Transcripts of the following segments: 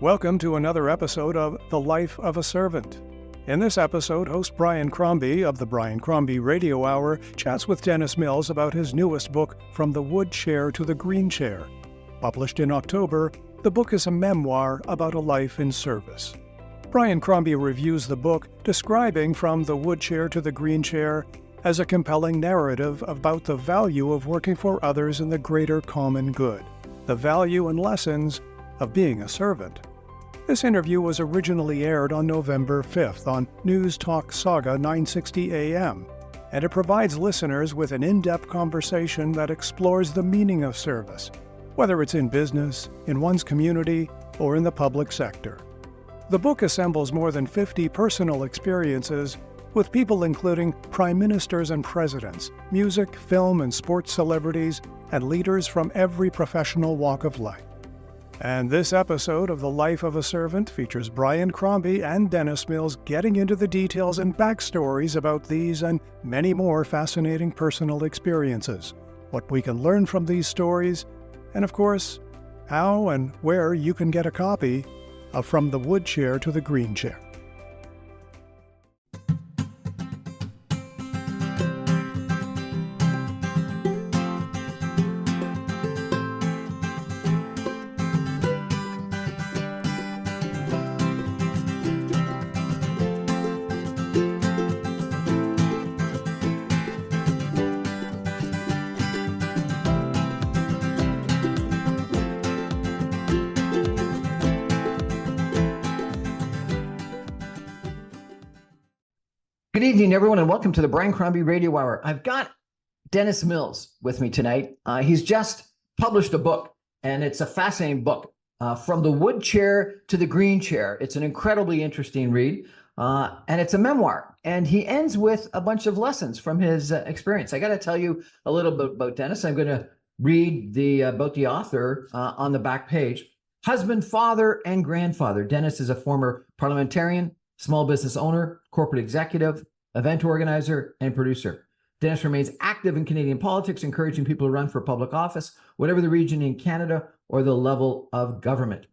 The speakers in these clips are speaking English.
Welcome to another episode of The Life of a Servant. In this episode, host Brian Crombie of the Brian Crombie Radio Hour chats with Dennis Mills about his newest book, From the Wood Chair to the Green Chair. Published in October, the book is a memoir about a life in service. Brian Crombie reviews the book, describing From the Wood Chair to the Green Chair as a compelling narrative about the value of working for others in the greater common good, the value and lessons of being a servant. This interview was originally aired on November 5th on News Talk Sauga 960 AM, and it provides listeners with an in-depth conversation that explores the meaning of service, whether it's in business, in one's community, or in the public sector. The book assembles more than 50 personal experiences with people including prime ministers and presidents, music, film, and sports celebrities, and leaders from every professional walk of life. And this episode of The Life of a Servant features Brian Crombie and Dennis Mills getting into the details and backstories about these and many more fascinating personal experiences, what we can learn from these stories, and of course, how and where you can get a copy of From the Wood Chair to the Green Chair. Good evening, everyone, and welcome to the Brian Crombie Radio Hour. I've got Dennis Mills with me tonight. He's just published a book, and it's a fascinating book, From the Wood Chair to the Green Chair. It's an incredibly interesting read, and it's a memoir. And he ends with a bunch of lessons from his experience. I got to tell you a little bit about Dennis. I'm going to read about the author on the back page. Husband, father, and grandfather. Dennis is a former parliamentarian, small business owner, corporate executive, event organizer, and producer. Dennis remains active in Canadian politics, encouraging people to run for public office, whatever the region in Canada or the level of government.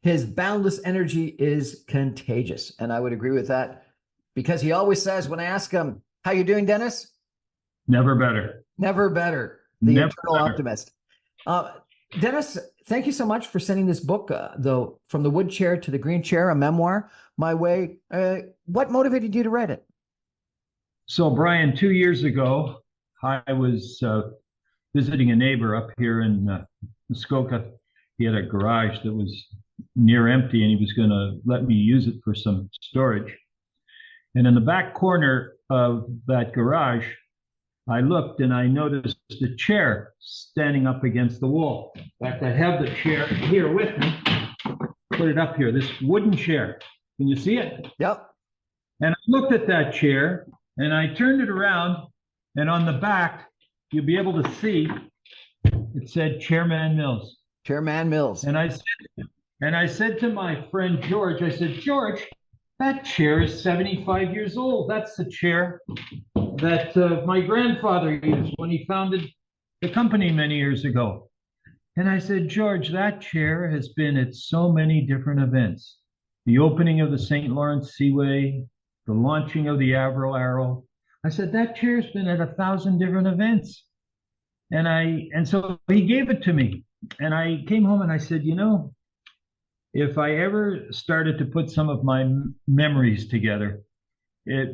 His boundless energy is contagious, and I would agree with that, because he always says, when I ask him, how you doing, Dennis? Never better. Never better. The Never eternal better. optimist. Dennis, thank you so much for sending this book, though, From the Wood Chair to the Green Chair, a memoir, my way. What motivated you to write it? So, Brian, 2 years ago, I was visiting a neighbor up here in Muskoka. He had a garage that was near empty, and he was going to let me use it for some storage. And in the back corner of that garage, I looked and I noticed a chair standing up against the wall. In fact, I have the chair here with me. Put it up here, this wooden chair. Can you see it? Yep. And I looked at that chair and I turned it around, and on the back, you'll be able to see, it said Chairman Mills. Chairman Mills. And I said to my friend George, I said, George, that chair is 75 years old. That's the chair that my grandfather used when he founded the company many years ago. And I said, George, that chair has been at so many different events. The opening of the St. Lawrence Seaway, the launching of the Averill Arrow. I said, that chair's been at 1,000 different events. And so he gave it to me. And I came home and I said, you know, if I ever started to put some of my memories together, it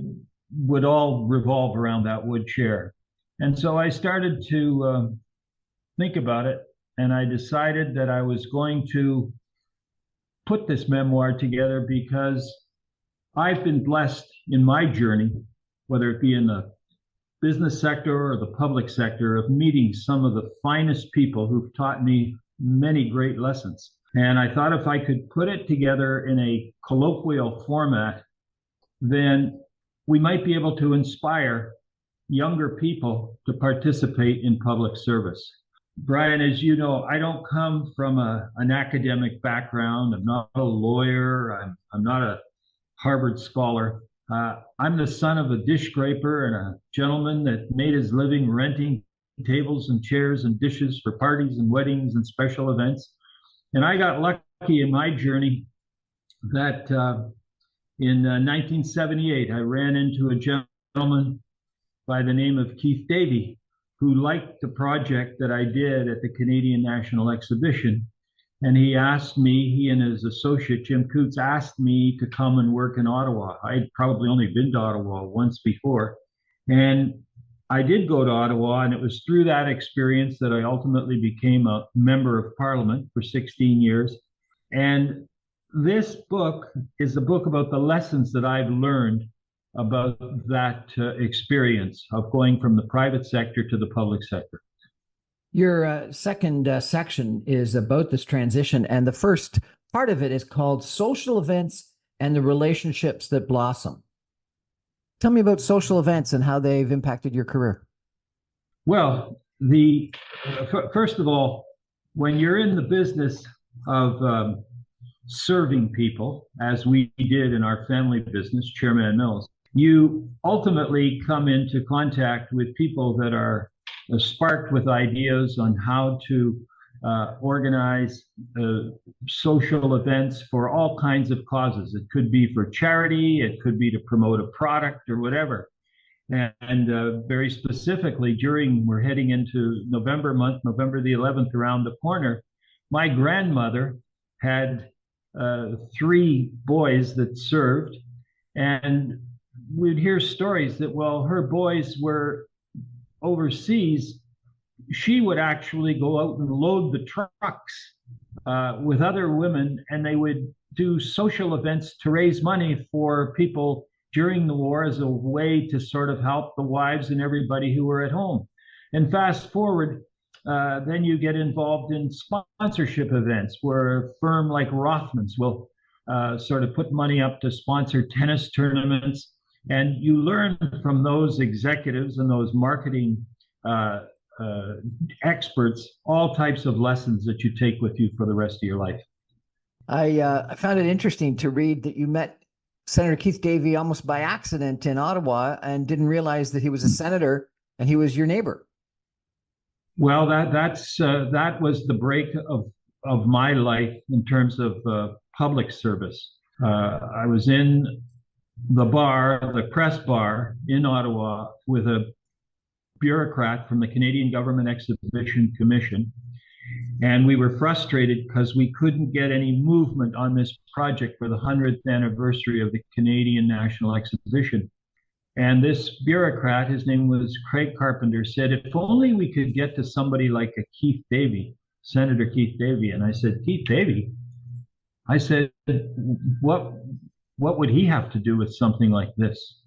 would all revolve around that wood chair. And so I started to think about it, and I decided that I was going to put this memoir together because I've been blessed in my journey, whether it be in the business sector or the public sector, of meeting some of the finest people who've taught me many great lessons. And I thought if I could put it together in a colloquial format, then we might be able to inspire younger people to participate in public service. Brian, as you know, I don't come from an academic background. I'm not a lawyer. I'm not a Harvard scholar. I'm the son of a dish scraper and a gentleman that made his living renting tables and chairs and dishes for parties and weddings and special events. And I got lucky in my journey that in 1978, I ran into a gentleman by the name of Keith Davey, who liked the project that I did at the Canadian National Exhibition. And he asked me, he and his associate, Jim Coots, asked me to come and work in Ottawa. I'd probably only been to Ottawa once before. And I did go to Ottawa, and it was through that experience that I ultimately became a member of Parliament for 16 years. And this book is a book about the lessons that I've learned about that experience of going from the private sector to the public sector. Your second section is about this transition, and the first part of it is called Social Events and the Relationships That Blossom. Tell me about social events and how they've impacted your career. Well, first of all, when you're in the business of serving people, as we did in our family business, Chairman Mills, you ultimately come into contact with people that are sparked with ideas on how to organize social events for all kinds of causes. It could be for charity, it could be to promote a product or whatever. And very specifically, we're heading into November month, November the 11th, around the corner. My grandmother had 3 boys that served, and we'd hear stories that while her boys were overseas, she would actually go out and load the trucks with other women, and they would do social events to raise money for people during the war as a way to sort of help the wives and everybody who were at home. And fast forward, then you get involved in sponsorship events where a firm like Rothmans will sort of put money up to sponsor tennis tournaments. And you learn from those executives and those marketing experts all types of lessons that you take with you for the rest of your life. I found it interesting to read that you met Senator Keith Davey almost by accident in Ottawa and didn't realize that he was a senator and he was your neighbor. Well, that was the break of my life in terms of public service. I was in the press bar in Ottawa with a bureaucrat from the Canadian Government Exhibition Commission. And we were frustrated because we couldn't get any movement on this project for the 100th anniversary of the Canadian National Exhibition. And this bureaucrat, his name was Craig Carpenter, said, if only we could get to somebody like a Keith Davey, Senator Keith Davey. And I said, Keith Davey? I said, what would he have to do with something like this?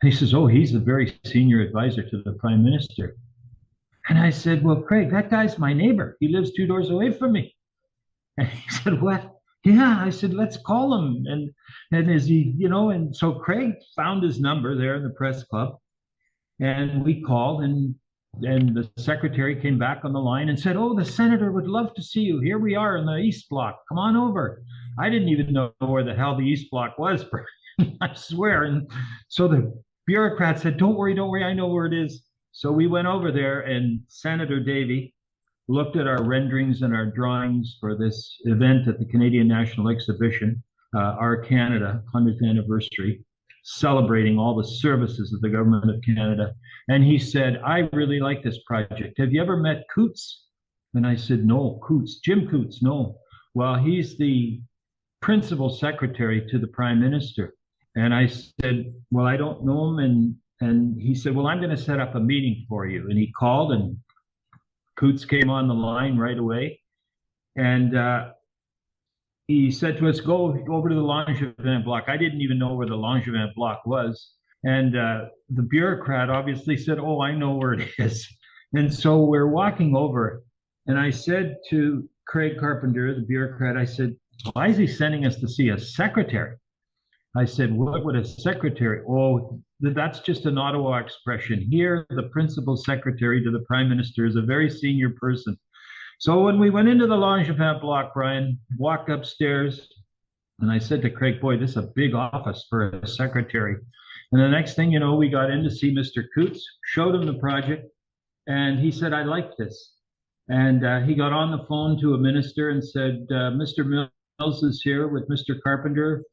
And he says, oh, he's a very senior advisor to the Prime Minister. And I said, well, Craig, that guy's my neighbor. He lives 2 doors away from me. And he said, what? Yeah, I said, let's call him. And is he, and so Craig found his number there in the press club. And we called, and the secretary came back on the line and said, oh, the senator would love to see you. Here we are in the East Block. Come on over. I didn't even know where the hell the East Block was, I swear. And so the bureaucrat said, don't worry, I know where it is. So we went over there, and Senator Davey looked at our renderings and our drawings for this event at the Canadian National Exhibition, our Canada 100th anniversary, celebrating all the services of the government of Canada. And he said, I really like this project. Have you ever met Coots? And I said, no, Coots, Jim Coots, no. Well, he's the principal secretary to the Prime Minister. And I said, well, I don't know him. And he said, well, I'm going to set up a meeting for you. And he called, and Coots came on the line right away. And he said to us, go over to the Langevin block. I didn't even know where the Langevin block was. And the bureaucrat obviously said, oh, I know where it is. And so we're walking over. And I said to Craig Carpenter, the bureaucrat, I said, why is he sending us to see a secretary? I said, what would a secretary? Oh, that's just an Ottawa expression. Here, the principal secretary to the Prime Minister is a very senior person. So when we went into the Langevin block, Brian, walked upstairs, and I said to Craig, boy, this is a big office for a secretary. And the next thing you know, we got in to see Mr. Coots, showed him the project, and he said, I like this. And he got on the phone to a minister and said, Mr. Mills is here with Mr. Carpenter.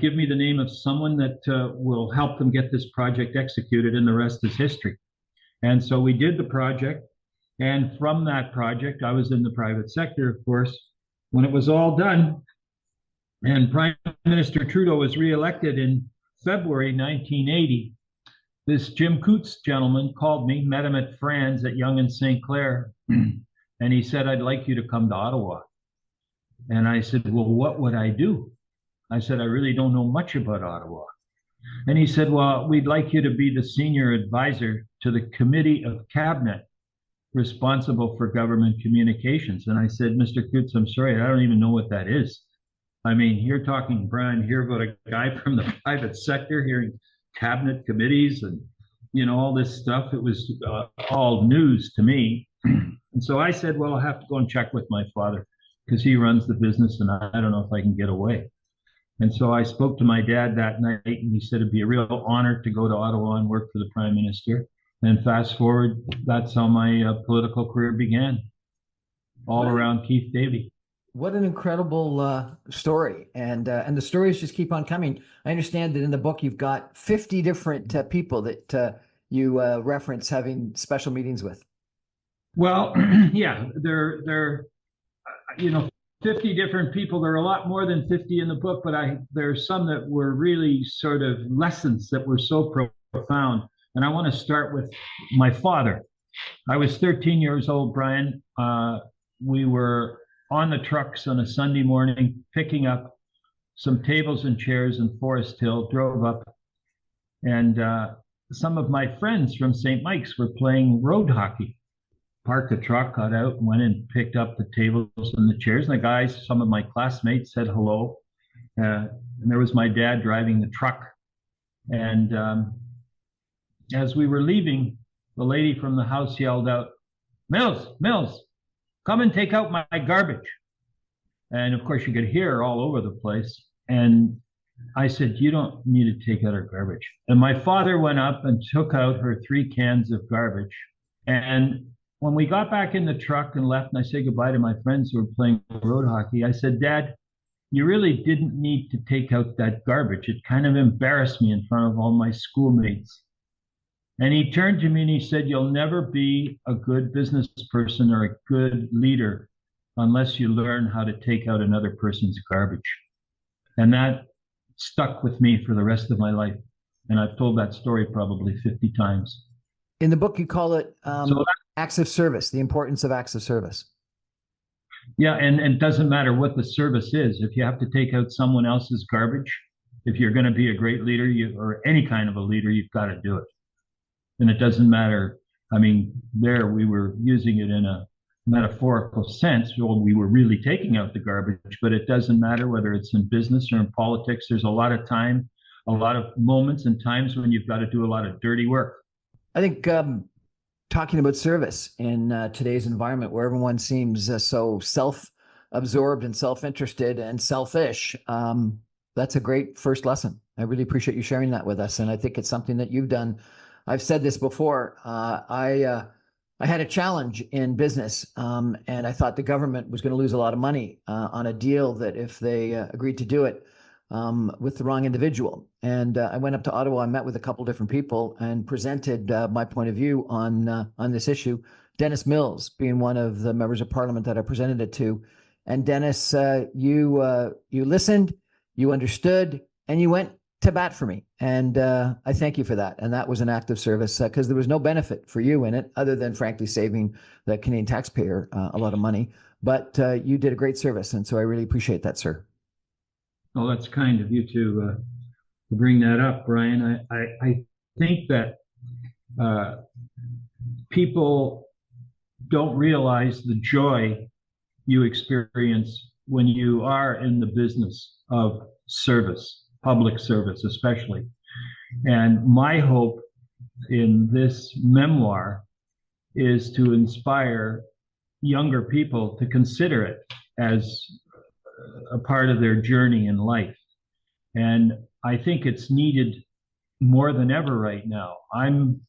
Give me the name of someone that will help them get this project executed, and the rest is history. And so we did the project. And from that project, I was in the private sector, of course. When it was all done, and Prime Minister Trudeau was reelected in February 1980, this Jim Coots gentleman called me, met him at Fran's at Yonge and St. Clair, and he said, "I'd like you to come to Ottawa." And I said, "Well, what would I do?" I said, "I really don't know much about Ottawa." And he said, "Well, we'd like you to be the senior advisor to the Committee of Cabinet responsible for government communications." And I said, "Mr. Coots, I'm sorry, I don't even know what that is. I mean, you're talking, Brian, here about a guy from the private sector hearing cabinet committees and, all this stuff." It was all news to me. And so I said, "Well, I'll have to go and check with my father because he runs the business and I don't know if I can get away." And so I spoke to my dad that night, and he said it'd be a real honor to go to Ottawa and work for the Prime Minister. And fast forward, that's how my political career began, all around Keith Davey. What an incredible story. And the stories just keep on coming. I understand that in the book, you've got 50 different people that you reference having special meetings with. Well, yeah, they're 50 different people. There are a lot more than 50 in the book, but there's some that were really sort of lessons that were so profound. And I want to start with my father. I was 13 years old, Brian. We were on the trucks on a Sunday morning, picking up some tables and chairs in Forest Hill, drove up, and some of my friends from St. Mike's were playing road hockey. Parked the truck, got out, and went and picked up the tables and the chairs. And the guys, some of my classmates, said hello. And there was my dad driving the truck. And as we were leaving, the lady from the house yelled out, Mills, come and take out my garbage." And of course, you could hear her all over the place. And I said, "You don't need to take out her garbage." And my father went up and took out her 3 cans of garbage. And when we got back in the truck and left, and I said goodbye to my friends who were playing road hockey, I said, "Dad, you really didn't need to take out that garbage. It kind of embarrassed me in front of all my schoolmates." And he turned to me and he said, "You'll never be a good business person or a good leader unless you learn how to take out another person's garbage." And that stuck with me for the rest of my life. And I've told that story probably 50 times. In the book, you call it acts of service, the importance of acts of service. Yeah, and it doesn't matter what the service is. If you have to take out someone else's garbage, if you're going to be a great leader, or any kind of a leader, you've got to do it. And it doesn't matter. I mean, there we were using it in a metaphorical sense. Well, we were really taking out the garbage, but it doesn't matter whether it's in business or in politics. There's a lot of time, a lot of moments and times when you've got to do a lot of dirty work. I think talking about service in today's environment where everyone seems so self-absorbed and self-interested and selfish, that's a great first lesson. I really appreciate you sharing that with us. And I think it's something that you've done. I've said this before. I had a challenge in business, and I thought the government was going to lose a lot of money on a deal that if they agreed to do it with the wrong individual. And I went up to Ottawa. I met with a couple different people and presented my point of view on this issue. Dennis Mills being one of the members of Parliament that I presented it to. And Dennis, you listened, you understood, and you went to bat for me. And I thank you for that. And that was an act of service because there was no benefit for you in it other than, frankly, saving the Canadian taxpayer a lot of money. But you did a great service. And so I really appreciate that, sir. Well, that's kind of you to bring that up, Brian. I think that people don't realize the joy you experience when you are in the business of service, public service especially. And my hope in this memoir is to inspire younger people to consider it as a part of their journey in life. And I think it's needed more than ever right now. And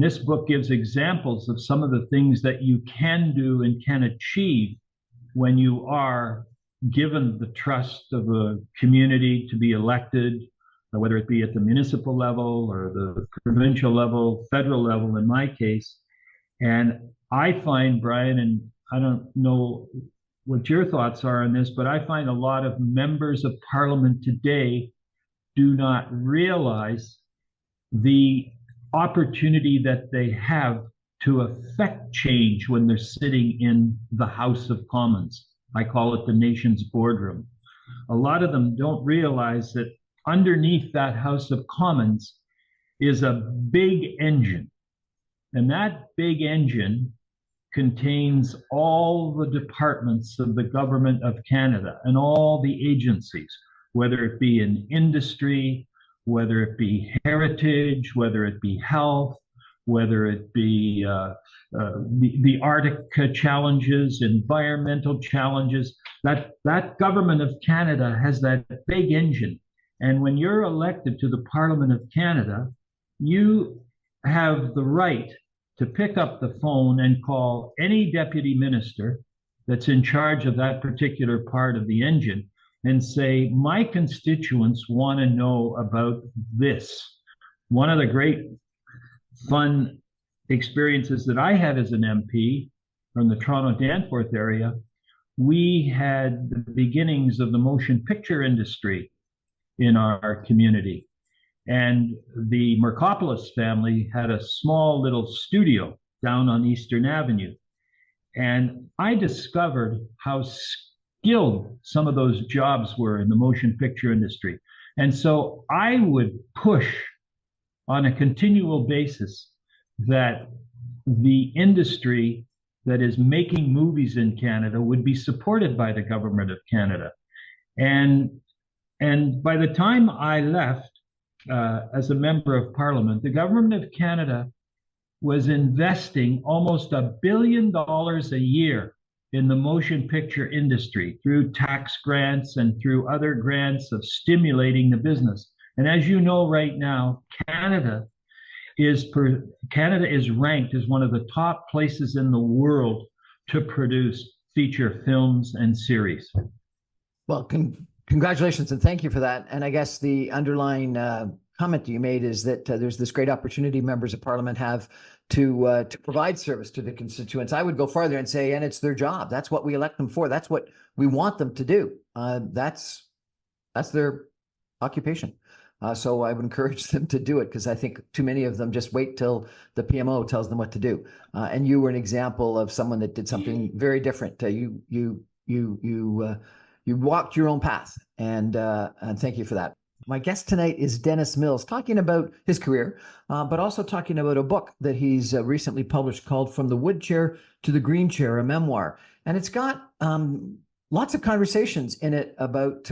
this book gives examples of some of the things that you can do and can achieve when you are given the trust of a community to be elected, whether it be at the municipal level or the provincial level, federal level in my case. And I find, Brian, and I don't know what your thoughts are on this, but I find a lot of members of parliament today do not realize the opportunity that they have to affect change when they're sitting in the House of Commons. I call it the nation's boardroom. A lot of them don't realize that underneath that House of Commons is a big engine. And that big engine contains all the departments of the government of Canada and all the agencies, whether it be in industry, whether it be heritage, whether it be health, whether it be the Arctic challenges, environmental challenges. That government of Canada has that big engine. And when you're elected to the Parliament of Canada, you have the right to pick up the phone and call any deputy minister that's in charge of that particular part of the engine and say, my constituents want to know about this. One of the great fun experiences that I had as an MP from the Toronto Danforth area, we had the beginnings of the motion picture industry in our community. And the Mercopoulos family had a small little studio down on Eastern Avenue. And I discovered how skilled some of those jobs were in the motion picture industry. And so I would push on a continual basis that the industry that is making movies in Canada would be supported by the government of Canada. And by the time I left as a member of parliament, the government of Canada was investing almost $1 billion a year in the motion picture industry through tax grants and through other grants of stimulating the business. And as you know right now, Canada is ranked as one of the top places in the world to produce feature films and series. Well, congratulations and thank you for that. And I guess the underlying comment you made is that there's this great opportunity members of parliament have to provide service to the constituents. I would go farther and say, and it's their job. That's what we elect them for. That's what we want them to do. That's their occupation. So I would encourage them to do it, because I think too many of them just wait till the PMO tells them what to do. And you were an example of someone that did something very different. You walked your own path, and thank you for that. My guest tonight is Dennis Mills, talking about his career, but also talking about a book that he's recently published called From the Wood Chair to the Green Chair, a memoir. And it's got lots of conversations in it about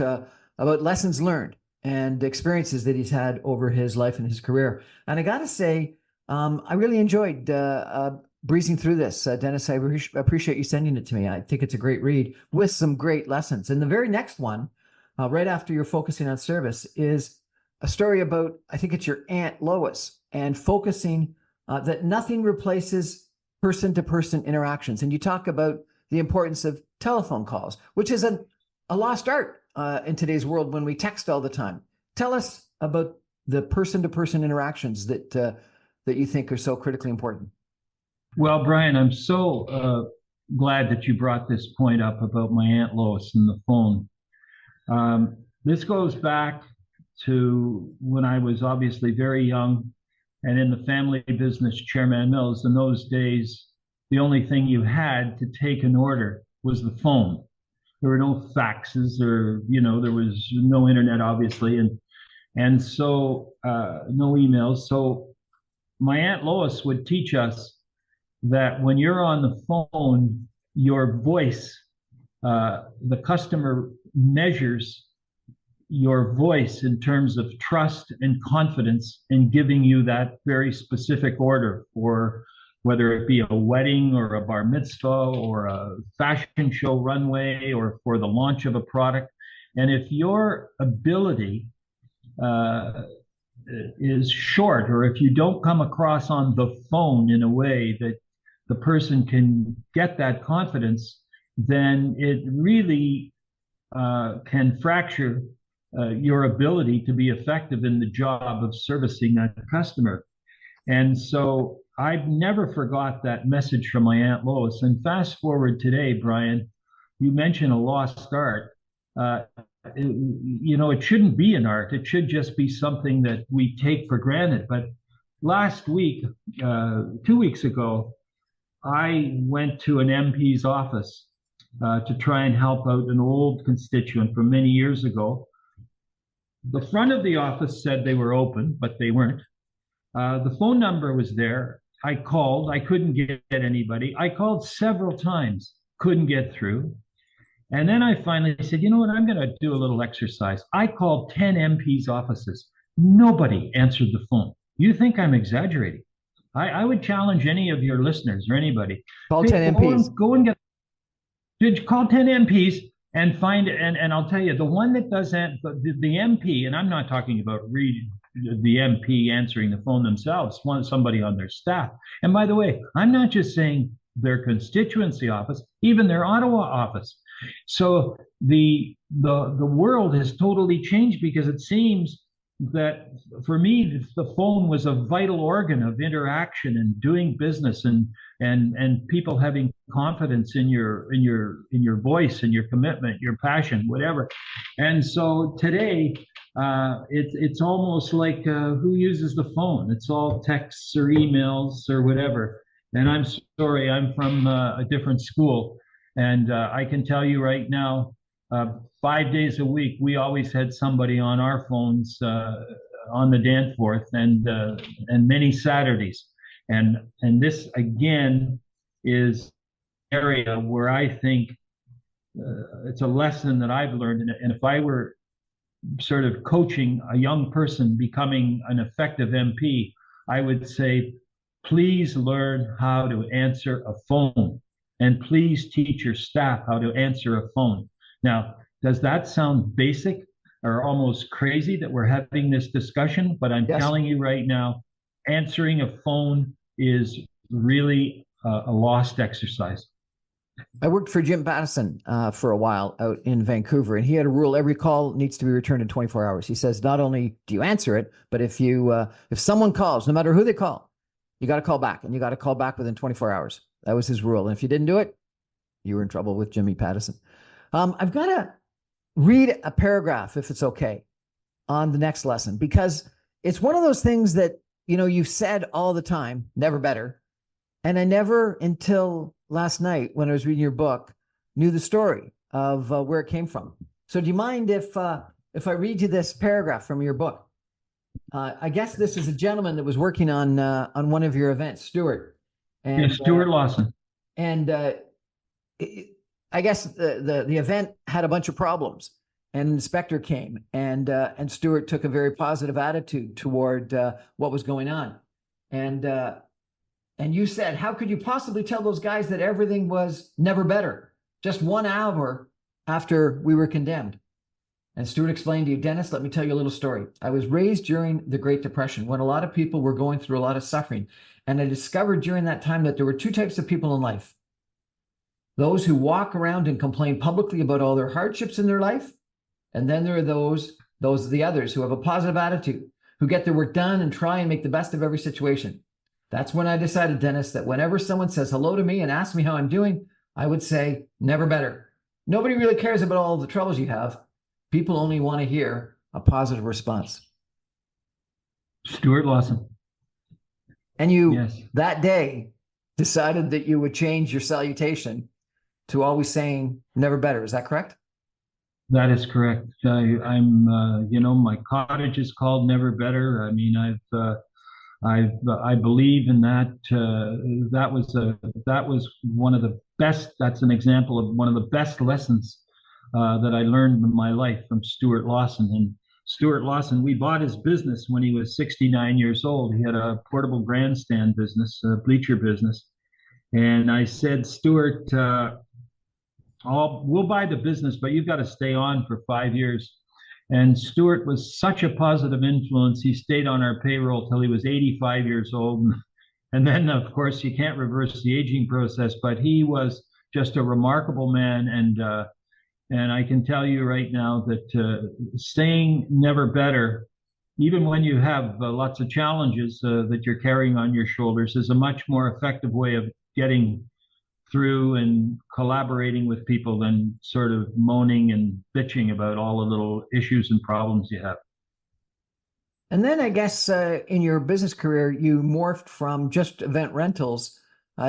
lessons learned and experiences that he's had over his life and his career. And I got to say, I really enjoyed breezing through this. Dennis, I appreciate you sending it to me. I think it's a great read with some great lessons. And the very next one, right after you're focusing on service, is a story about, I think it's your Aunt Lois, and focusing that nothing replaces person-to-person interactions. And you talk about the importance of telephone calls, which is a lost art in today's world when we text all the time. Tell us about the person-to-person interactions that you think are so critically important. Well, Brian, I'm so glad that you brought this point up about my Aunt Lois and the phone. This goes back to when I was obviously very young and in the family business, Chairman Mills. In those days, the only thing you had to take an order was the phone. There were no faxes, or, there was no internet, obviously, and so no emails. So my Aunt Lois would teach us that when you're on the phone, your voice, the customer measures your voice in terms of trust and confidence in giving you that very specific order, for whether it be a wedding or a bar mitzvah or a fashion show runway or for the launch of a product. And if your ability is short, or if you don't come across on the phone in a way that the person can get that confidence, then it really can fracture your ability to be effective in the job of servicing a customer. And so I've never forgot that message from my Aunt Lois. And fast forward today, Brian, you mentioned a lost art. It shouldn't be an art. It should just be something that we take for granted. But last week, 2 weeks ago, I went to an MP's office to try and help out an old constituent from many years ago. The front of the office said they were open, but they weren't. The phone number was there. I called. I couldn't get anybody. I called several times, couldn't get through. And then I finally said, you know what, I'm going to do a little exercise. I called 10 MP's offices. Nobody answered the phone. You think I'm exaggerating? I would challenge any of your listeners or anybody. Call 10 MPs. Go and call 10 MPs and find, and I'll tell you, the one that doesn't, the MP, and I'm not talking about the MP answering the phone themselves, somebody on their staff. And by the way, I'm not just saying their constituency office, even their Ottawa office. So the world has totally changed, because it seems that for me, the phone was a vital organ of interaction and doing business, and people having confidence in your voice and your commitment, your passion, whatever. And so today, it's almost like who uses the phone? It's all texts or emails or whatever. And I'm sorry, I'm from a different school, and I can tell you right now, 5 days a week, we always had somebody on our phones on the Danforth, and many Saturdays. And this, again, is an area where I think it's a lesson that I've learned. And if I were sort of coaching a young person becoming an effective MP, I would say, please learn how to answer a phone, and please teach your staff how to answer a phone. Now, does that sound basic or almost crazy that we're having this discussion? But I'm telling you right now, answering a phone is really a lost exercise. I worked for Jim Pattison for a while out in Vancouver, and he had a rule: every call needs to be returned in 24 hours. He says, not only do you answer it, but if someone calls, no matter who they call, you got to call back, and you got to call back within 24 hours. That was his rule. And if you didn't do it, you were in trouble with Jimmy Pattison. I've got to read a paragraph, if it's okay, on the next lesson, because it's one of those things that, you've said all the time, never better. And I never, until last night when I was reading your book, knew the story of where it came from. So do you mind if I read you this paragraph from your book? I guess this is a gentleman that was working on one of your events, Stuart. And, yeah, Stuart Lawson. And I guess the event had a bunch of problems, and an inspector came, and Stuart took a very positive attitude toward what was going on. And you said, how could you possibly tell those guys that everything was never better, just 1 hour after we were condemned? And Stuart explained to you, Dennis, let me tell you a little story. I was raised during the Great Depression, when a lot of people were going through a lot of suffering. And I discovered during that time that there were two types of people in life: those who walk around and complain publicly about all their hardships in their life. And then there are the others who have a positive attitude, who get their work done and try and make the best of every situation. That's when I decided, Dennis, that whenever someone says hello to me and asks me how I'm doing, I would say, never better. Nobody really cares about all the troubles you have. People only want to hear a positive response. Stuart Lawson. And you, yes, that day, decided that you would change your salutation to always saying never better. Is that correct? That is correct. I'm, my cottage is called Never Better. I mean, I believe in that. That was one of the best. That's an example of one of the best lessons that I learned in my life from Stuart Lawson. And Stuart Lawson, we bought his business when he was 69 years old. He had a portable grandstand business, a bleacher business. And I said, Stuart, we'll buy the business, but you've got to stay on for 5 years. And Stuart was such a positive influence. He stayed on our payroll till he was 85 years old. And then, of course, you can't reverse the aging process, but he was just a remarkable man. And I can tell you right now that saying never better, even when you have lots of challenges that you're carrying on your shoulders, is a much more effective way of getting through and collaborating with people than sort of moaning and bitching about all the little issues and problems you have. And then I guess in your business career, you morphed from just event rentals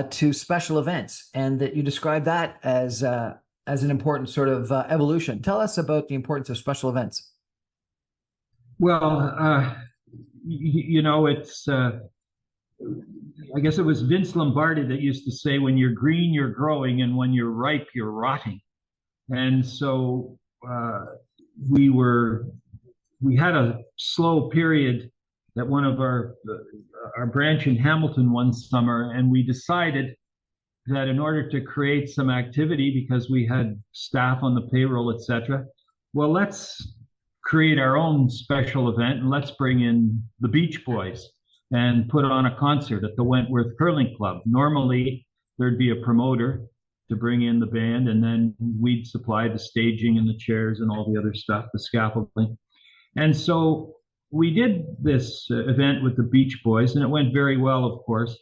to special events, and that you describe that as an important sort of evolution. Tell us about the importance of special events. Well, it's, I guess it was Vince Lombardi that used to say, when you're green, you're growing, and when you're ripe, you're rotting. And so we had a slow period at one of our branch in Hamilton one summer, and we decided that in order to create some activity, because we had staff on the payroll, etc., well, let's create our own special event, and let's bring in the Beach Boys and put on a concert at the Wentworth Curling Club. Normally, there'd be a promoter to bring in the band, and then we'd supply the staging and the chairs and all the other stuff, the scaffolding. And so we did this event with the Beach Boys, and it went very well, of course.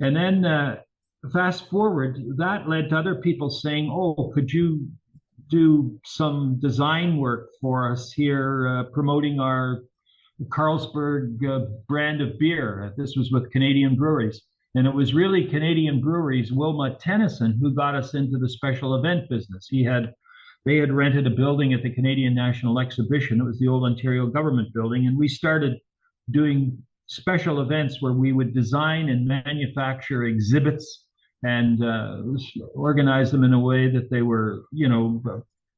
And then fast forward, that led to other people saying, oh, could you do some design work for us here, promoting our Carlsberg brand of beer. This was with Canadian breweries. And it was really Canadian breweries, Wilma Tennyson, who got us into the special event business. They had rented a building at the Canadian National Exhibition. It was the old Ontario government building. And we started doing special events where we would design and manufacture exhibits and organize them in a way that they were,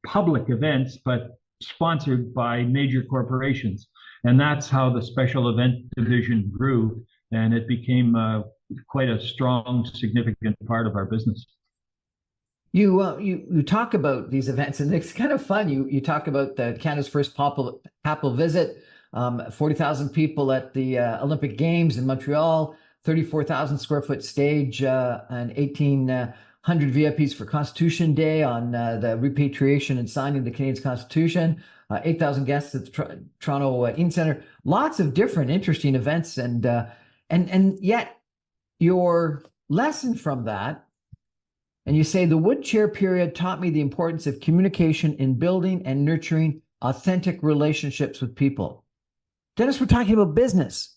public events, but sponsored by major corporations. And that's how the special event division grew. And it became quite a strong, significant part of our business. You talk about these events, and it's kind of fun. You talk about Canada's first papal visit, 40,000 people at the Olympic Games in Montreal, 34,000 square foot stage, and 1,800 VIPs for Constitution Day on the repatriation and signing the Canadian Constitution, 8,000 guests at the Toronto Inn Centre. Lots of different interesting events, and yet your lesson from that. And you say, the wood chair period taught me the importance of communication in building and nurturing authentic relationships with people. Dennis, we're talking about business,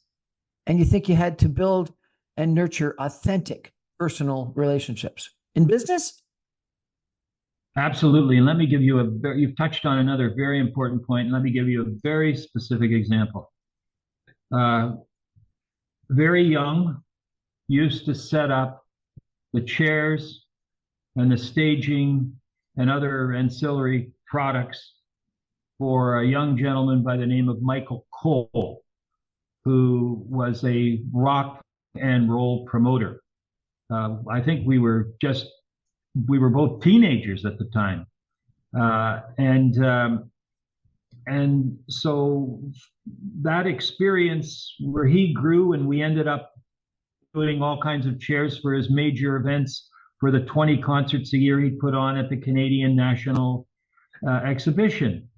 and you think you had to build and nurture authentic personal relationships in business? Absolutely. And let me give you you've touched on another very important point, and let me give you a very specific example. Very young, used to set up the chairs and the staging and other ancillary products for a young gentleman by the name of Michael Cole, who was a rock and roll promoter. I think we were both teenagers at the time. And so that experience where he grew, and we ended up doing all kinds of chairs for his major events, for the 20 concerts a year he'd put on at the Canadian National Exhibition.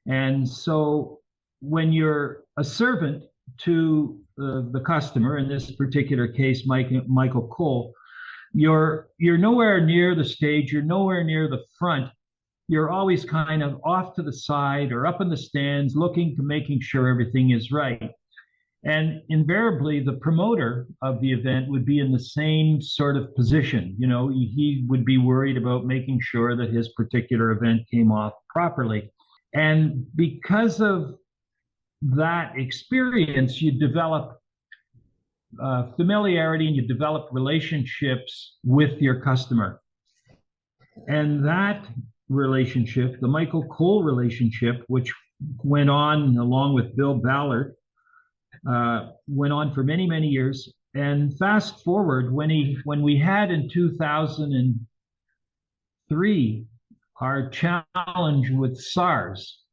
And so when you're a servant to the customer, in this particular case, Michael Cole, you're nowhere near the stage, you're nowhere near the front. You're always kind of off to the side or up in the stands, making sure everything is right. And invariably, the promoter of the event would be in the same sort of position. He would be worried about making sure that his particular event came off properly. And because of that experience, you develop familiarity and you develop relationships with your customer. And that relationship, the Michael Cole relationship, which went on along with Bill Ballard, went on for many, many years. And fast forward, when we had in 2003 our challenge with SARS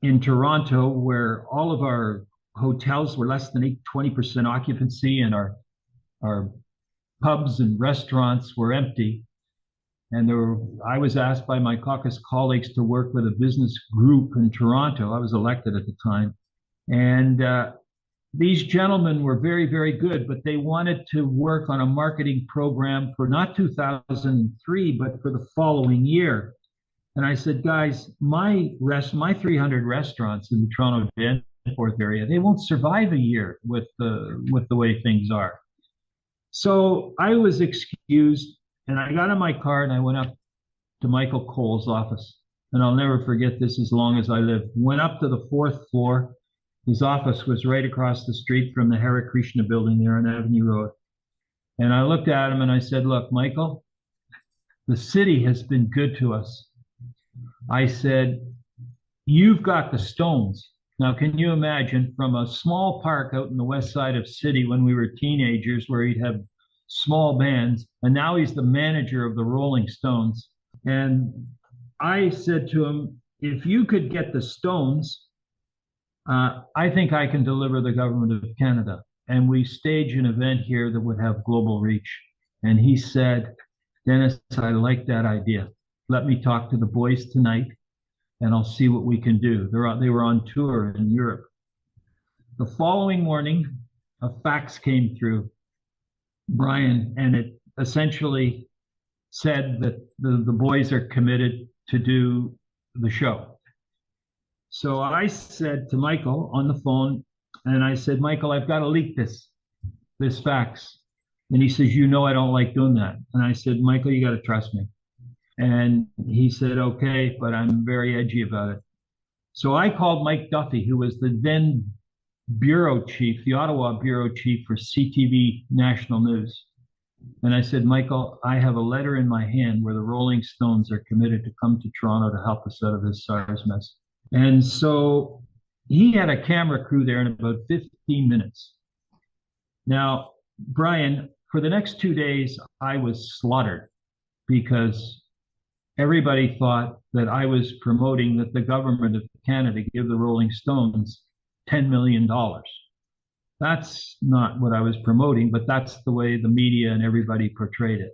in Toronto, where all of our hotels were less than 20% occupancy and our pubs and restaurants were empty, And I was asked by my caucus colleagues to work with a business group in Toronto. I was elected at the time. And these gentlemen were very, very good, but they wanted to work on a marketing program for not 2003, but for the following year. And I said, guys, my 300 restaurants in the Toronto Danforth area, they won't survive a year with the way things are. So I was excused, and I got in my car and I went up to Michael Cole's office. And I'll never forget this as long as I live. Went up to the 4th floor. His office was right across the street from the Hare Krishna building there on Avenue Road. And I looked at him and I said, look, Michael, the city has been good to us. I said, you've got the stones. Now, can you imagine from a small park out in the west side of city when we were teenagers where he'd have small bands, and now he's the manager of the Rolling Stones. And I said to him, if you could get the Stones, I think I can deliver the government of Canada. And we stage an event here that would have global reach. And he said, Dennis, I like that idea. Let me talk to the boys tonight and I'll see what we can do. They were on tour in Europe. The following morning, a fax came through, Brian, and it essentially said that the boys are committed to do the show. So I said to Michael on the phone, and I said, Michael, I've got to leak this fax. And he says, you know I don't like doing that. And I said, Michael, you got to trust me. And he said, okay, but I'm very edgy about it. So I called Mike Duffy, who was the then bureau chief, the Ottawa bureau chief for CTV National News. And I said, Michael, I have a letter in my hand where the Rolling Stones are committed to come to Toronto to help us out of this SARS mess. And so he had a camera crew there in about 15 minutes. Now, Brian, for the next 2 days, I was slaughtered because everybody thought that I was promoting that the government of Canada give the Rolling Stones $10 million. That's not what I was promoting, but that's the way the media and everybody portrayed it.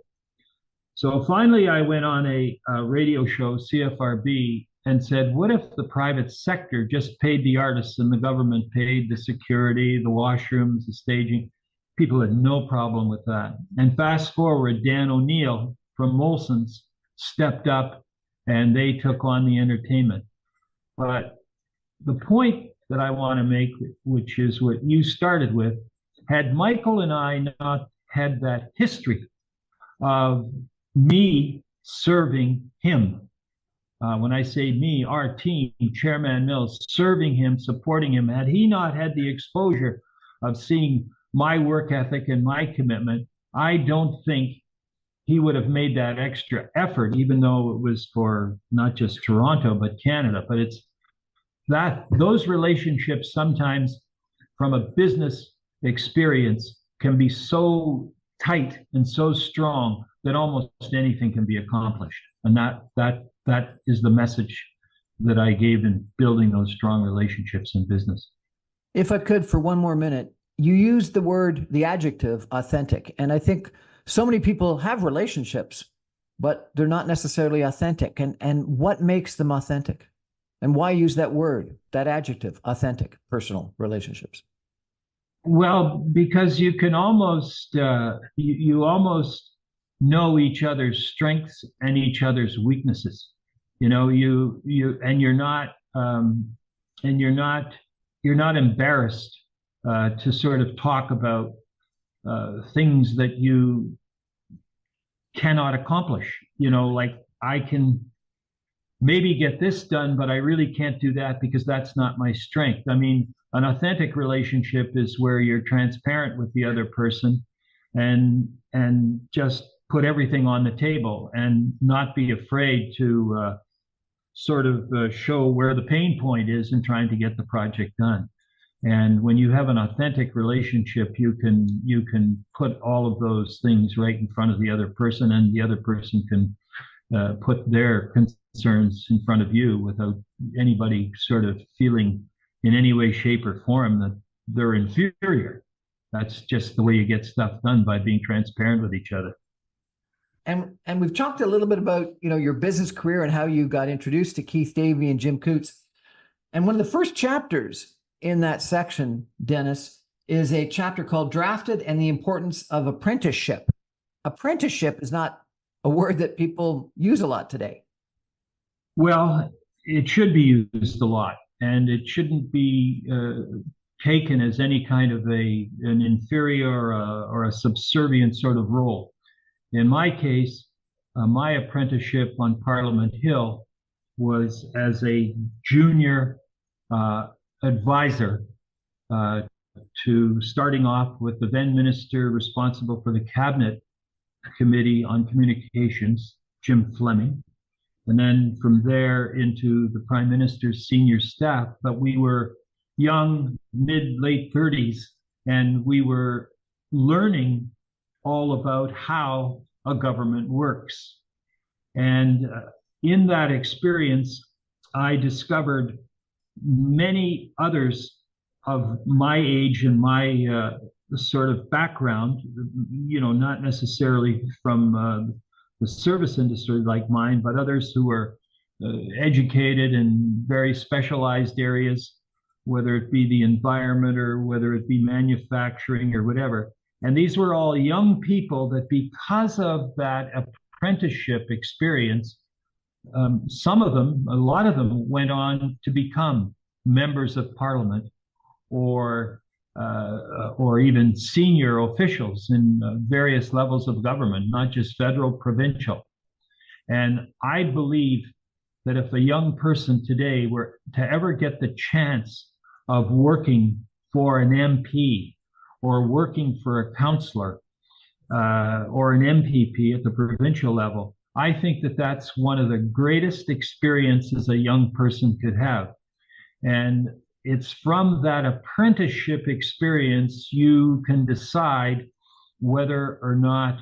So finally, I went on a radio show, CFRB, and said, what if the private sector just paid the artists and the government paid the security, the washrooms, the staging? People had no problem with that. And fast forward, Dan O'Neill from Molson's stepped up and they took on the entertainment. But the point that I want to make, which is what you started with, had Michael and I not had that history of me serving him, when I say me, our team, Chairman Mills, serving him, supporting him, had he not had the exposure of seeing my work ethic and my commitment, I don't think he would have made that extra effort, even though it was for not just Toronto, but Canada. But it's that those relationships sometimes from a business experience can be so tight and so strong that almost anything can be accomplished. And that is the message that I gave in building those strong relationships in business. If I could, for one more minute, you used the adjective authentic. And I think so many people have relationships, but they're not necessarily authentic. And what makes them authentic? And why use that word, that adjective, authentic, personal relationships? Well, because you can almost, you almost know each other's strengths and each other's weaknesses. You know, you're not embarrassed to sort of talk about things that you cannot accomplish. You know, like I can maybe get this done, but I really can't do that because that's not my strength. I mean, an authentic relationship is where you're transparent with the other person and just put everything on the table and not be afraid to sort of show where the pain point is in trying to get the project done. And when you have an authentic relationship, you can put all of those things right in front of the other person, and the other person can put their concerns in front of you without anybody sort of feeling in any way, shape, or form that they're inferior. That's just the way you get stuff done, by being transparent with each other. And we've talked a little bit about, your business career and how you got introduced to Keith Davey and Jim Coots. And one of the first chapters in that section, Dennis, is a chapter called Drafted and the Importance of Apprenticeship. Apprenticeship is not a word that people use a lot today. Well, it should be used a lot, and it shouldn't be taken as any kind of an inferior or a subservient sort of role. In my case, my apprenticeship on Parliament Hill was as a junior advisor to starting off with the then minister responsible for the Cabinet Committee on Communications, Jim Fleming, and then from there into the Prime Minister's senior staff. But we were young, late 30s, and we were learning all about how a government works. And in that experience, I discovered many others of my age and my sort of background, not necessarily from the service industry like mine, but others who were educated in very specialized areas, whether it be the environment or whether it be manufacturing or whatever. And these were all young people that, because of that apprenticeship experience, some of them, a lot of them, went on to become members of Parliament or even senior officials in various levels of government, not just federal, provincial. And I believe that if a young person today were to ever get the chance of working for an MP or working for a councillor or an MPP at the provincial level, I think that that's one of the greatest experiences a young person could have. And it's from that apprenticeship experience you can decide whether or not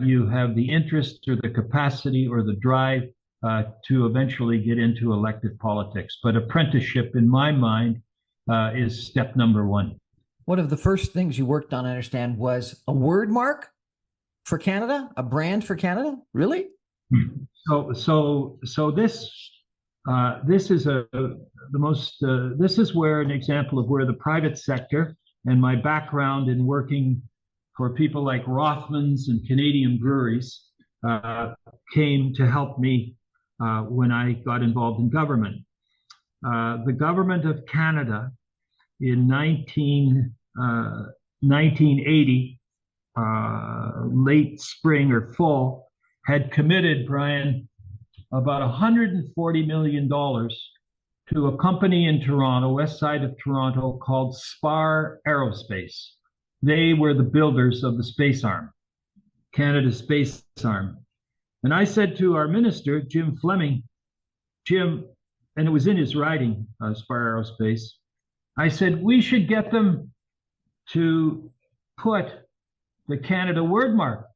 you have the interest or the capacity or the drive to eventually get into elected politics. But apprenticeship, in my mind, is step number one. One of the first things you worked on, I understand, was a word mark for Canada, a brand for Canada. Really? So this is this is where an example of where the private sector and my background in working for people like Rothmans and Canadian breweries came to help me when I got involved in government. The government of Canada in 1980, late spring or fall, had committed, Brian, about $140 million to a company in Toronto, west side of Toronto, called Spar Aerospace. They were the builders of the space arm, Canada's space arm. And I said to our minister, Jim Fleming, Jim, and it was in his writing, Spar Aerospace, I said, we should get them to put the Canada word mark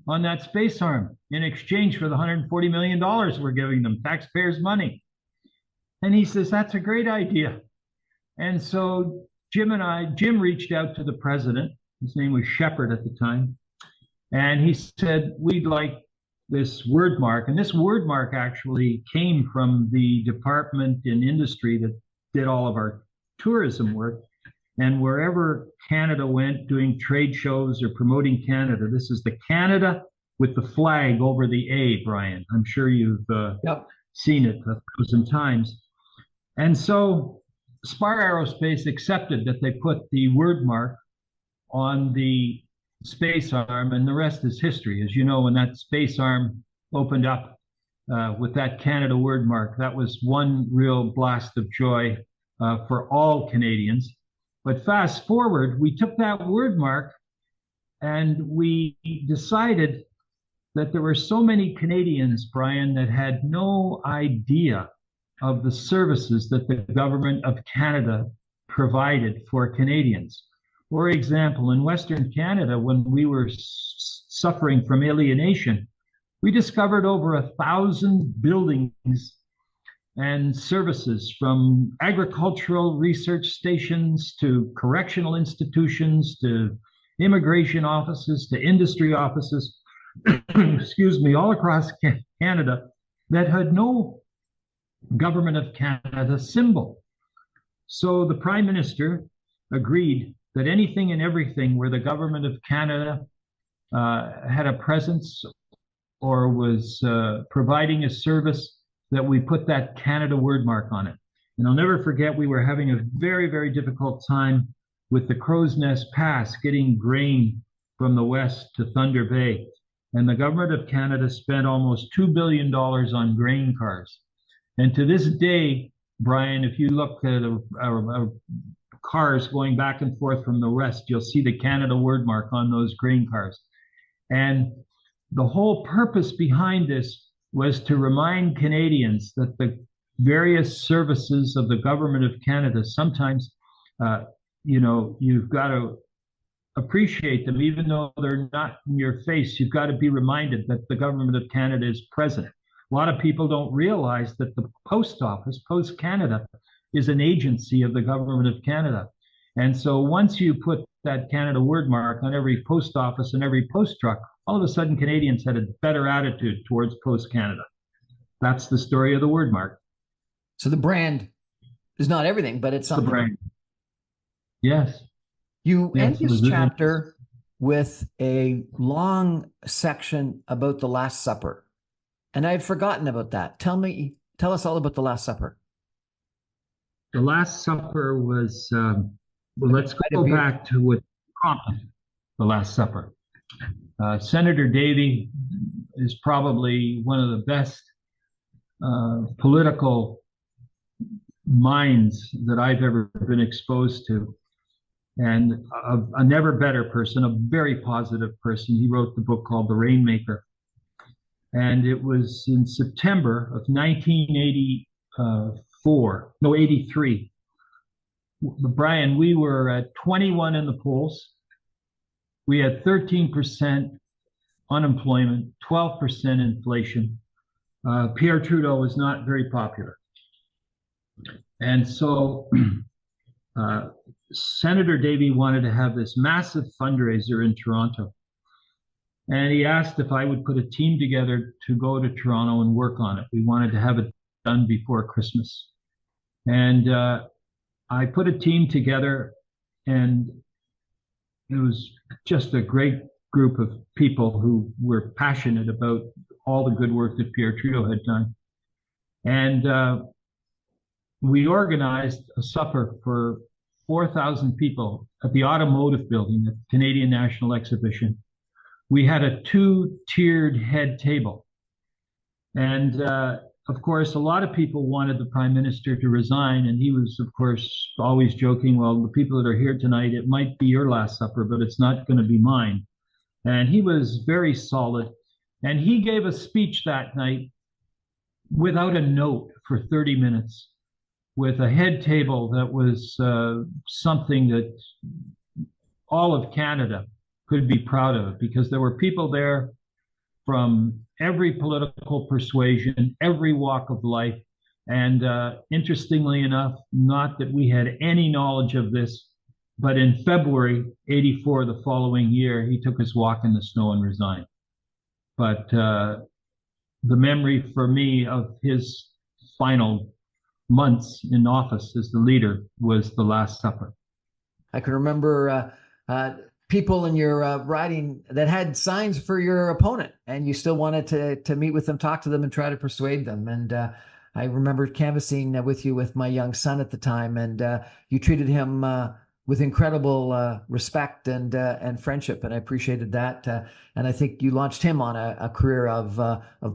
on that space arm in exchange for the $140 million we're giving them, taxpayers' money. And he says, that's a great idea. And so Jim reached out to the president. His name was Shepard at the time. And he said, we'd like this word mark. And this word mark actually came from the department in industry that did all of our tourism work. And wherever Canada went doing trade shows or promoting Canada, this is the Canada with the flag over the A, Brian. I'm sure you've seen it 1,000 times. And so Spar Aerospace accepted that they put the word mark on the space arm, and the rest is history. As you know, when that space arm opened up with that Canada word mark, that was one real blast of joy for all Canadians. But fast forward, we took that word mark and we decided that there were so many Canadians, Brian, that had no idea of the services that the government of Canada provided for Canadians. For example, in Western Canada, when we were suffering from alienation, we discovered over 1,000 buildings and services, from agricultural research stations to correctional institutions to immigration offices to industry offices, excuse me, all across Canada that had no Government of Canada symbol. So the Prime Minister agreed that anything and everything where the Government of Canada had a presence or was providing a service, that we put that Canada word mark on it. And I'll never forget, we were having a very, very difficult time with the Crow's Nest Pass, getting grain from the west to Thunder Bay. And the Government of Canada spent almost $2 billion on grain cars. And to this day, Brian, if you look at cars going back and forth from the west, you'll see the Canada word mark on those grain cars. And the whole purpose behind this was to remind Canadians that the various services of the Government of Canada, sometimes, you've got to appreciate them, even though they're not in your face. You've got to be reminded that the Government of Canada is present. A lot of people don't realize that the Post Office, Post Canada, is an agency of the Government of Canada. And so once you put that Canada word mark on every post office and every post truck, all of a sudden Canadians had a better attitude towards Post Canada. That's the story of the word mark. So the brand is not everything, but it's something. The brand. Yes. You end this chapter with a long section about the Last Supper. And I had forgotten about that. Tell us all about the Last Supper. The Last Supper was, let's go back to what prompted the Last Supper. Senator Davey is probably one of the best political minds that I've ever been exposed to, and a never better person, a very positive person. He wrote the book called The Rainmaker, and it was in September of 1983. Brian, we were at 21 in the polls. We had 13% unemployment, 12% inflation. Pierre Trudeau was not very popular. And so Senator Davey wanted to have this massive fundraiser in Toronto. And he asked if I would put a team together to go to Toronto and work on it. We wanted to have it done before Christmas. And I put a team together, and it was just a great group of people who were passionate about all the good work that Pierre Trudeau had done. And we organized a supper for 4,000 people at the Automotive Building at the Canadian National Exhibition. We had a 2-tiered head table. And of course, a lot of people wanted the Prime Minister to resign. And he was, of course, always joking, well, the people that are here tonight, it might be your last supper, but it's not going to be mine. And he was very solid. And he gave a speech that night without a note for 30 minutes with a head table that was something that all of Canada could be proud of, because there were people there from every political persuasion, every walk of life. And interestingly enough, not that we had any knowledge of this, but in February '84, the following year, he took his walk in the snow and resigned. But the memory for me of his final months in office as the leader was the Last Supper. I can remember people in your riding that had signs for your opponent, and you still wanted to meet with them, talk to them, and try to persuade them. And I remember canvassing with you with my young son at the time, and you treated him with incredible respect and friendship, and I appreciated that. And I think you launched him on a career of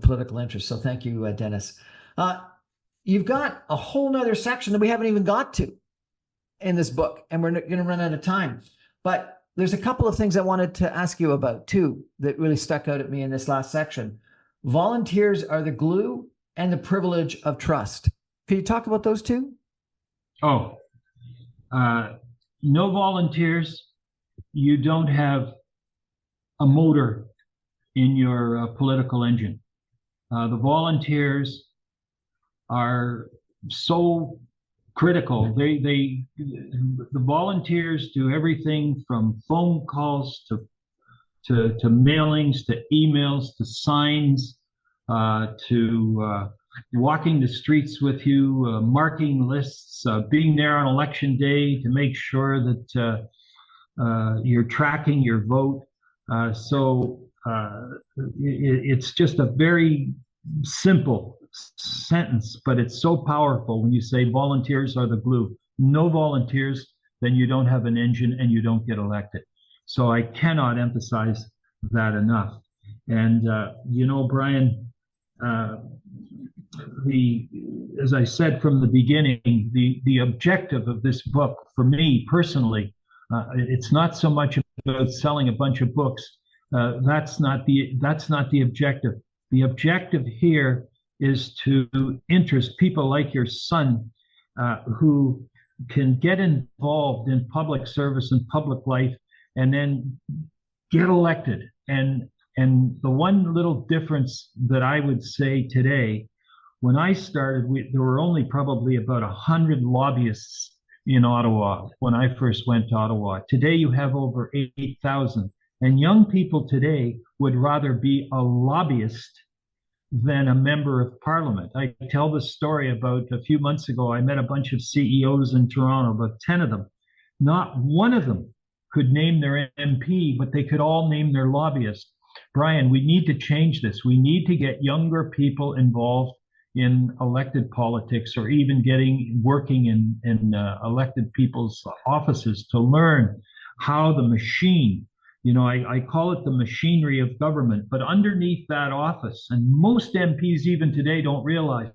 political interest. So thank you, Dennis. You've got a whole nother section that we haven't even got to in this book, and we're going to run out of time. But there's a couple of things I wanted to ask you about too that really stuck out at me in this last section. Volunteers are the glue and the privilege of trust. Can you talk about those two? No volunteers, you don't have a motor in your political engine. The volunteers are so critical. The volunteers do everything from phone calls to to mailings, to emails, to signs, to walking the streets with you, marking lists, being there on election day to make sure that you're tracking your vote. It's just a very simple sentence, but it's so powerful when you say volunteers are the glue. No volunteers, then you don't have an engine and you don't get elected. So I cannot emphasize that enough. And, Brian, as I said from the beginning, the objective of this book, for me personally, it's not so much about selling a bunch of books. That's not the objective. The objective here is to interest people like your son, who can get involved in public service and public life, and then get elected. And the one little difference that I would say today, when I started, there were only probably about 100 lobbyists in Ottawa when I first went to Ottawa. Today you have over 8,000. And young people today would rather be a lobbyist than a member of parliament. I tell this story about a few months ago. I met a bunch of CEOs in Toronto, about 10 of them. Not one of them could name their MP, but they could all name their lobbyist. Brian, we need to change this. We need to get younger people involved in elected politics, or even working in elected people's offices, to learn how the machine, I call it the machinery of government, but underneath that office, and most MPs even today don't realize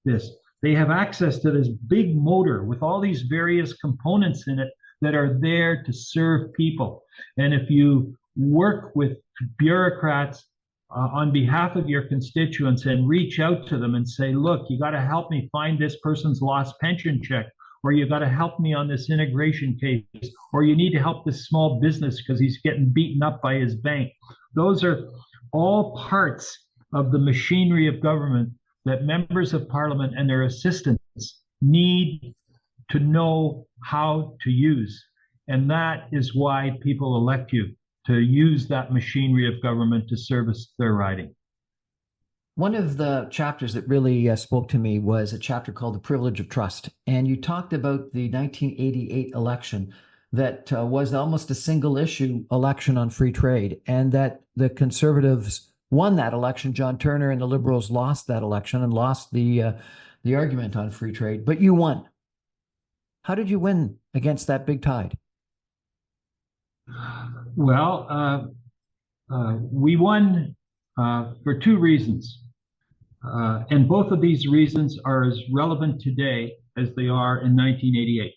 this, they have access to this big motor with all these various components in it that are there to serve people. And if you work with bureaucrats on behalf of your constituents and reach out to them and say, look, you got to help me find this person's lost pension check, or you got to help me on this immigration case, or you need to help this small business because he's getting beaten up by his bank. Those are all parts of the machinery of government that members of parliament and their assistants need to know how to use. And that is why people elect you, to use that machinery of government to service their riding. One of the chapters that really spoke to me was a chapter called The Privilege of Trust. And you talked about the 1988 election that was almost a single issue election on free trade, and that the Conservatives won that election. John Turner and the Liberals lost that election and lost the argument on free trade, but you won. How did you win against that big tide? Well, we won for two reasons. And both of these reasons are as relevant today as they are in 1988.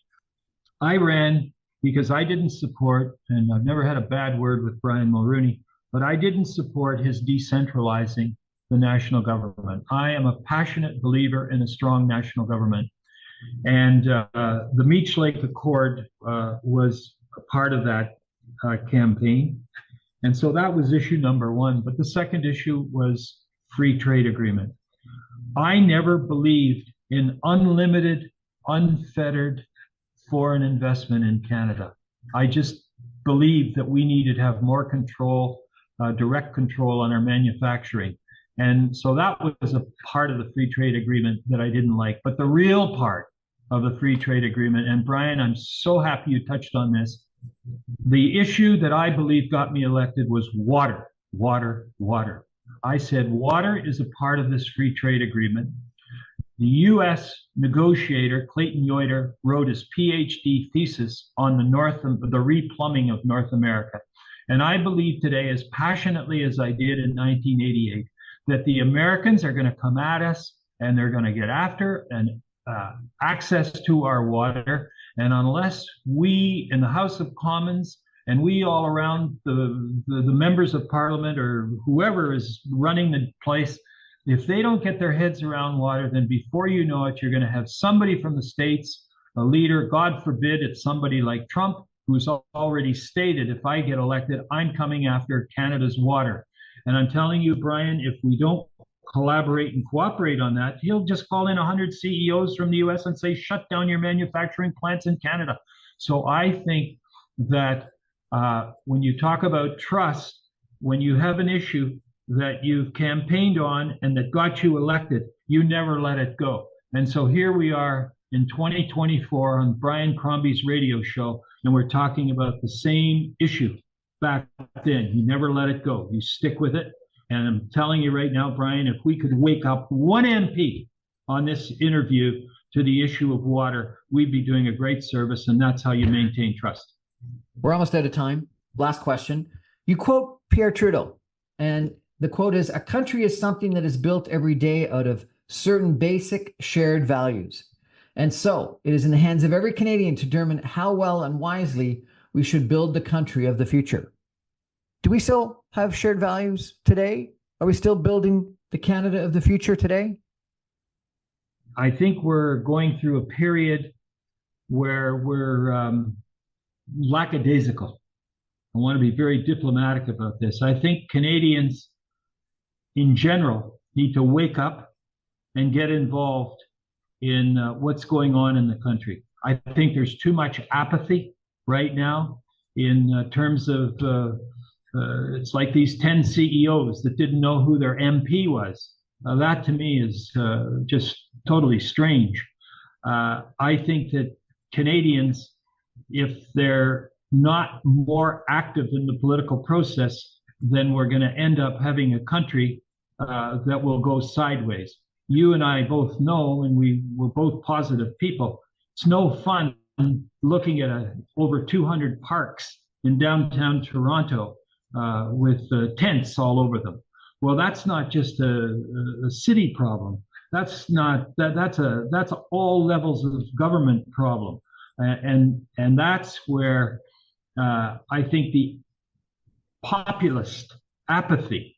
I ran because I didn't support, and I've never had a bad word with Brian Mulroney, but I didn't support his decentralizing the national government. I am a passionate believer in a strong national government. And the Meech Lake Accord was a part of that campaign. And so that was issue number one. But the second issue was free trade agreement. I never believed in unlimited, unfettered foreign investment in Canada. I just believed that we needed to have more control, direct control on our manufacturing. And so that was a part of the free trade agreement that I didn't like. But the real part of the free trade agreement, and Brian, I'm so happy you touched on this, the issue that I believe got me elected was water, water, water. I said water is a part of this free trade agreement. The U.S. negotiator, Clayton Yoder, wrote his PhD thesis on the replumbing of North America. And I believe today, as passionately as I did in 1988, that the Americans are going to come at us and they're going to get after and access to our water. And unless we in the House of Commons and we all around the members of Parliament or whoever is running the place, if they don't get their heads around water, then before you know it, you're going to have somebody from the States, a leader, God forbid it's somebody like Trump, who's already stated, if I get elected, I'm coming after Canada's water. And I'm telling you, Brian, if we don't collaborate and cooperate on that, he'll just call in 100 CEOs from the US and say, shut down your manufacturing plants in Canada. So I think that When you talk about trust, when you have an issue that you've campaigned on and that got you elected, you never let it go. And so here we are in 2024 on Brian Crombie's radio show, and we're talking about the same issue back then. You never let it go. You stick with it. And I'm telling you right now, Brian, if we could wake up one MP on this interview to the issue of water, we'd be doing a great service, and that's how you maintain trust. We're almost out of time. Last question. You quote Pierre Trudeau, and the quote is, "A country is something that is built every day out of certain basic shared values. And so it is in the hands of every Canadian to determine how well and wisely we should build the country of the future." Do we still have shared values today? Are we still building the Canada of the future today? I think we're going through a period where we're lackadaisical. I want to be very diplomatic about this. I think Canadians in general need to wake up and get involved in what's going on in the country. I think there's too much apathy right now in terms of it's like these 10 CEOs that didn't know who their MP was. That to me is just totally strange. I think that Canadians, if they're not more active in the political process, then we're going to end up having a country that will go sideways. You and I both know, and we're both positive people, it's no fun looking at over 200 parks in downtown Toronto with tents all over them. Well, that's not just a city problem. That's all levels of government problem, and that's where I think the populist apathy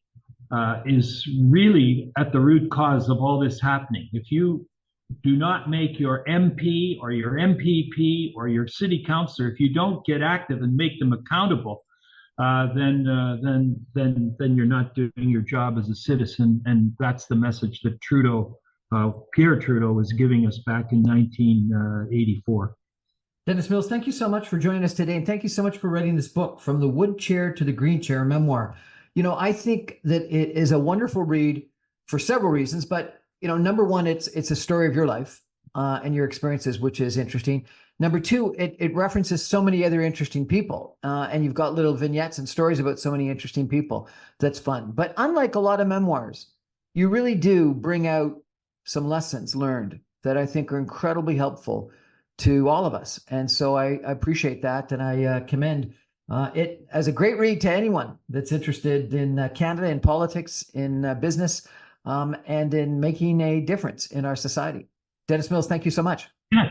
is really at the root cause of all this happening. If you do not make your MP or your MPP or your city councillor, if you don't get active and make them accountable, then you're not doing your job as a citizen. And that's the message that Pierre Trudeau was giving us back in 1984. Dennis Mills, thank you so much for joining us today. And thank you so much for writing this book, From the Wood Chair to the Green Chair, Memoir. You know, I think that it is a wonderful read for several reasons, but, you know, number one, it's a story of your life and your experiences, which is interesting. Number two, it references so many other interesting people, and you've got little vignettes and stories about so many interesting people. That's fun. But unlike a lot of memoirs, you really do bring out some lessons learned that I think are incredibly helpful to all of us. And so I appreciate that. And I commend it as a great read to anyone that's interested in Canada, in politics, in business, and in making a difference in our society. Dennis Mills, thank you so much. Yeah.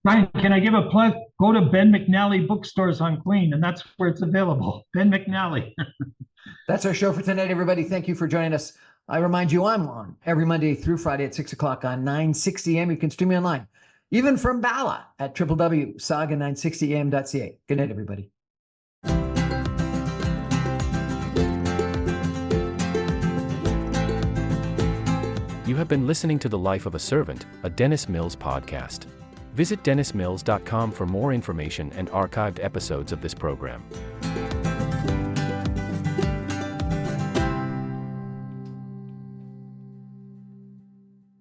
Brian, can I give a plug? Go to Ben McNally bookstores on Queen, and that's where it's available. Ben McNally. That's our show for tonight, everybody. Thank you for joining us. I remind you, I'm on every Monday through Friday at 6 o'clock on 960 AM. You can stream me online, even from Bala at www.sauga960am.ca. Good night, everybody. You have been listening to The Life of a Servant, a Dennis Mills podcast. Visit dennismills.com for more information and archived episodes of this program.